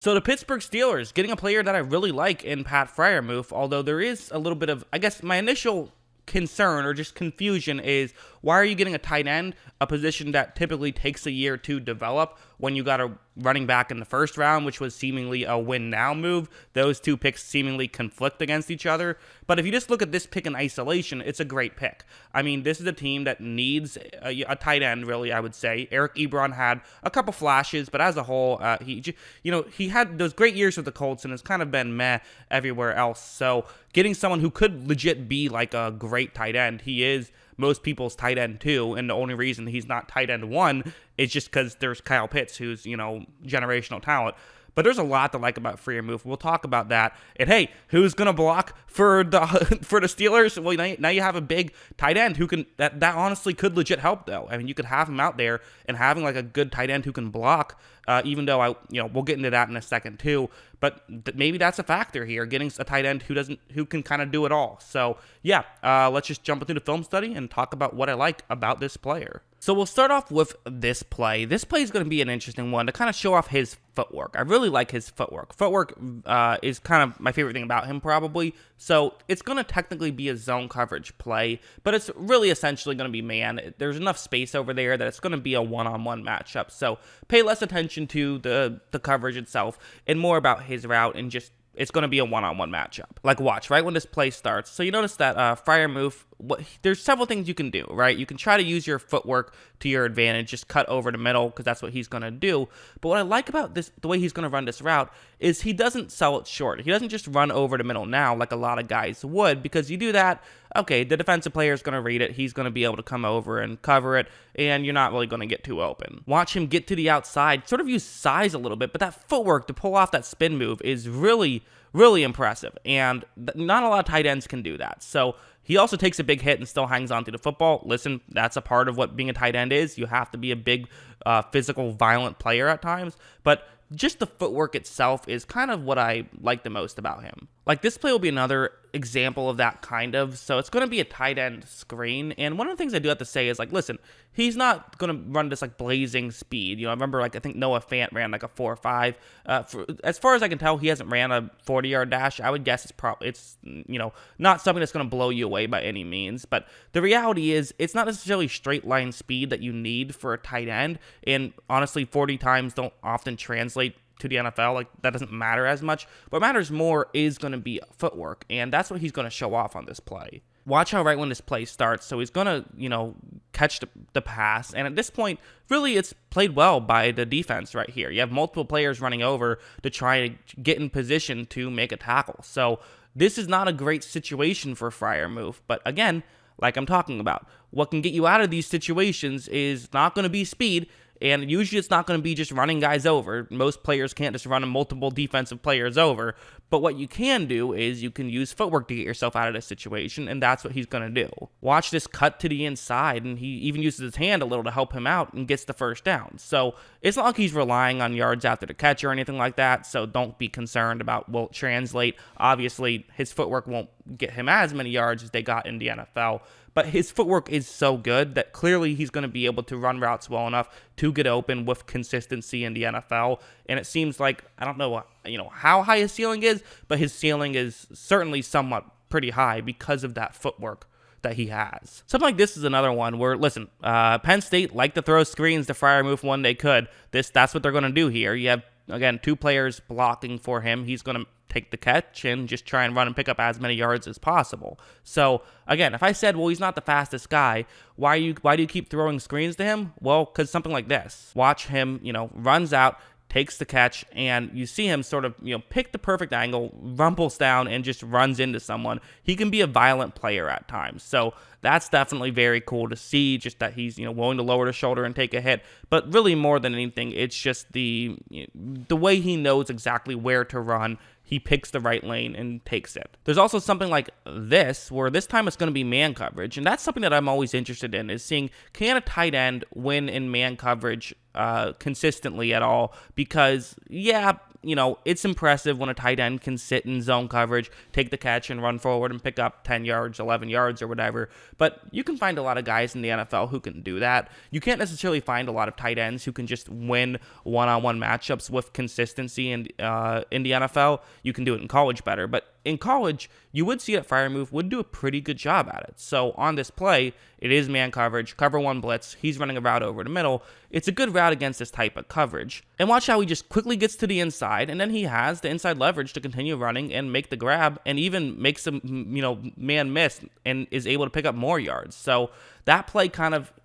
So the Pittsburgh Steelers getting a player that I really like in Pat Freiermuth, although there is a little bit of, I guess my initial concern or just confusion is, why are you getting a tight end, a position that typically takes a year to develop, when you got a running back in the first round, which was seemingly a win now move? Those two picks seemingly conflict against each other. But if you just look at this pick in isolation, it's a great pick. I mean, this is a team that needs a tight end, really, I would say. Eric Ebron had a couple flashes, but as a whole, he had those great years with the Colts and has kind of been meh everywhere else. So getting someone who could legit be like a great tight end, he is most people's tight end too, and the only reason he's not tight end one is just because there's Kyle Pitts, who's, generational talent. But there's a lot to like about Freiermuth. We'll talk about that. And hey, who's gonna block for the for the Steelers? Well, now you have a big tight end who can that honestly could legit help though. I mean, you could have him out there and having like a good tight end who can block. Even though we'll get into that in a second too. But maybe that's a factor here, getting a tight end who can kind of do it all. So yeah, let's just jump into the film study and talk about what I like about this player. So we'll start off with this play. This play is going to be an interesting one to kind of show off his footwork. I really like his footwork. Footwork is kind of my favorite thing about him, probably. So it's going to technically be a zone coverage play, but it's really essentially going to be man. There's enough space over there that it's going to be a one-on-one matchup. So pay less attention to the coverage itself and more about his route, and just it's going to be a one-on-one matchup. Like, watch, right when this play starts. So you notice that Freiermuth, there's several things you can do, right? You can try to use your footwork to your advantage, just cut over the middle, because that's what he's going to do. But what I like about this, the way he's going to run this route, is he doesn't sell it short. He doesn't just run over the middle now like a lot of guys would, because you do that, okay, the defensive player is going to read it. He's going to be able to come over and cover it, and you're not really going to get too open. Watch him get to the outside, sort of use size a little bit, but that footwork to pull off that spin move is really, really impressive, and not a lot of tight ends can do that. So he also takes a big hit and still hangs on to the football. Listen, that's a part of what being a tight end is. You have to be a big, physical, violent player at times, but just the footwork itself is kind of what I like the most about him. Like, this play will be another example of that kind of. So it's going to be a tight end screen. And one of the things I do have to say is, like, listen, he's not going to run this like blazing speed. I remember, like, I think Noah Fant ran like a 4.5. As far as I can tell, he hasn't ran a 40-yard dash. I would guess it's not something that's going to blow you away by any means. But the reality is, it's not necessarily straight line speed that you need for a tight end. And honestly, 40 times don't often translate to the NFL. Like, that doesn't matter as much. What matters more is going to be footwork, and that's what he's going to show off on this play. Watch how right when this play starts, so he's going to, catch the pass, and at this point, really, it's played well by the defense right here. You have multiple players running over to try to get in position to make a tackle. So this is not a great situation for Freiermuth, but again, like I'm talking about, what can get you out of these situations is not going to be speed. And usually it's not going to be just running guys over. Most players can't just run multiple defensive players over. But what you can do is you can use footwork to get yourself out of this situation, and that's what he's going to do. Watch this cut to the inside, and he even uses his hand a little to help him out and gets the first down. So it's not like he's relying on yards after the catch or anything like that, so don't be concerned about will it translate. Obviously, his footwork won't get him as many yards as they got in the NFL, but his footwork is so good that clearly he's going to be able to run routes well enough to get open with consistency in the NFL. And it seems like, I don't know, how high his ceiling is, but his ceiling is certainly somewhat pretty high because of that footwork that he has. Something like this is another one where, listen, Penn State liked to throw screens to Freiermuth when they could. That's what they're going to do here. You have, again, two players blocking for him. He's going to take the catch and just try and run and pick up as many yards as possible. So again, if I said, well, he's not the fastest guy, why do you keep throwing screens to him? Well, because something like this. Watch him, runs out, takes the catch, and you see him sort of, pick the perfect angle, rumbles down, and just runs into someone. He can be a violent player at times. So that's definitely very cool to see, just that he's, willing to lower the shoulder and take a hit. But really, more than anything, it's just the way he knows exactly where to run. He picks the right lane and takes it. There's also something like this, where this time it's going to be man coverage. And that's something that I'm always interested in, is seeing, can a tight end win in man coverage consistently at all? Because, yeah, it's impressive when a tight end can sit in zone coverage, take the catch, and run forward and pick up 10 yards, 11 yards, or whatever. But you can find a lot of guys in the NFL who can do that. You can't necessarily find a lot of tight ends who can just win one-on-one matchups with consistency in the NFL. You can do it in college better, but in college, you would see that Freiermuth would do a pretty good job at it. So on this play, it is man coverage, cover one blitz. He's running a route over the middle. It's a good route against this type of coverage. And watch how he just quickly gets to the inside, and then he has the inside leverage to continue running and make the grab, and even makes some, man miss and is able to pick up more yards. So that play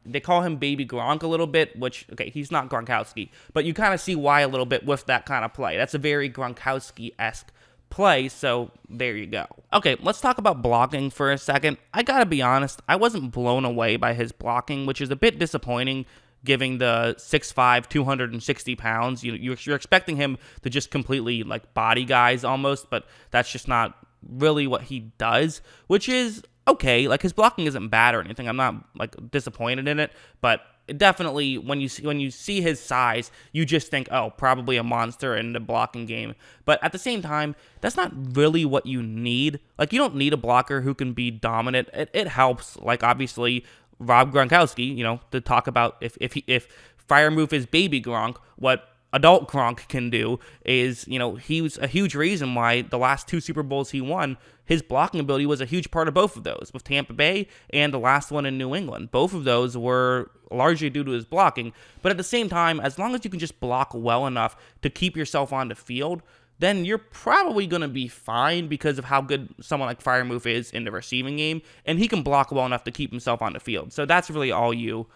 they call him Baby Gronk a little bit, which, okay, he's not Gronkowski, but you kind of see why a little bit with that kind of play. That's a very Gronkowski-esque play, so there you go. Okay, let's talk about blocking for a second. I gotta be honest, I wasn't blown away by his blocking, which is a bit disappointing given the 6'5", 260 pounds. You're expecting him to just completely body guys almost, but that's just not really what he does, which is okay. His blocking isn't bad or anything. I'm not disappointed in it, but definitely when you see his size, you just think, oh, probably a monster in the blocking game. But at the same time, that's not really what you need. You don't need a blocker who can be dominant. It helps, obviously Rob Gronkowski, to talk about if Freiermuth is Baby Gronk, what adult Gronk can do is, he was a huge reason why the last 2 Super Bowls he won, his blocking ability was a huge part of both of those, with Tampa Bay and the last one in New England. Both of those were largely due to his blocking, but at the same time, as long as you can just block well enough to keep yourself on the field, then you're probably going to be fine because of how good someone like Freiermuth is in the receiving game, and he can block well enough to keep himself on the field. So that's really all you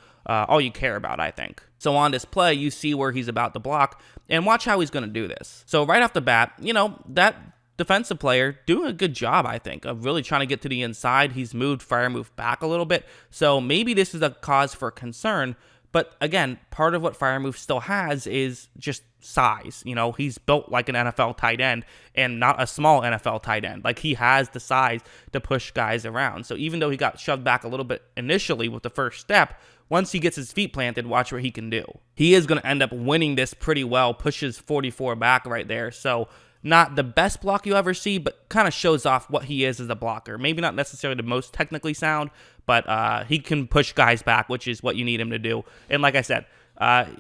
care about, I think. So on this play, you see where he's about to block, and watch how he's going to do this. So right off the bat, that defensive player doing a good job, I think, of really trying to get to the inside. He's moved Freiermuth back a little bit, so maybe this is a cause for concern. But again, part of what Freiermuth still has is just size. He's built like an NFL tight end and not a small NFL tight end. He has the size to push guys around. So even though he got shoved back a little bit initially with the first step, once he gets his feet planted, watch what he can do. He is going to end up winning this pretty well, pushes 44 back right there. So not the best block you ever see, but kind of shows off what he is as a blocker. Maybe not necessarily the most technically sound, but he can push guys back, which is what you need him to do. And like I said,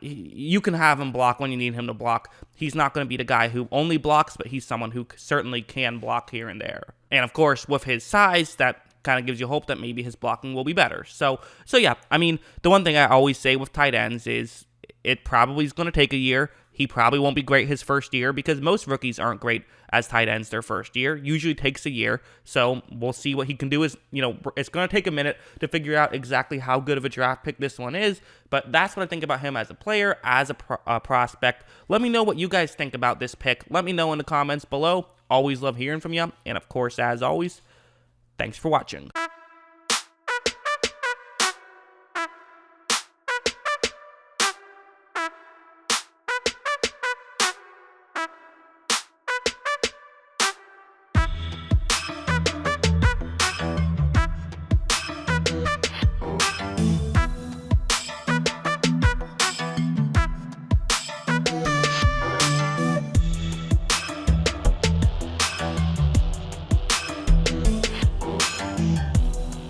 you can have him block when you need him to block. He's not going to be the guy who only blocks, but he's someone who certainly can block here and there. And of course, with his size, that kind of gives you hope that maybe his blocking will be better. So yeah, the one thing I always say with tight ends is it probably is going to take a year. He probably won't be great his first year because most rookies aren't great as tight ends their first year. Usually takes a year. So we'll see what he can do. It's going to take a minute to figure out exactly how good of a draft pick this one is. But that's what I think about him as a player, as a prospect. Let me know what you guys think about this pick. Let me know in the comments below. Always love hearing from you. And of course, as always, thanks for watching.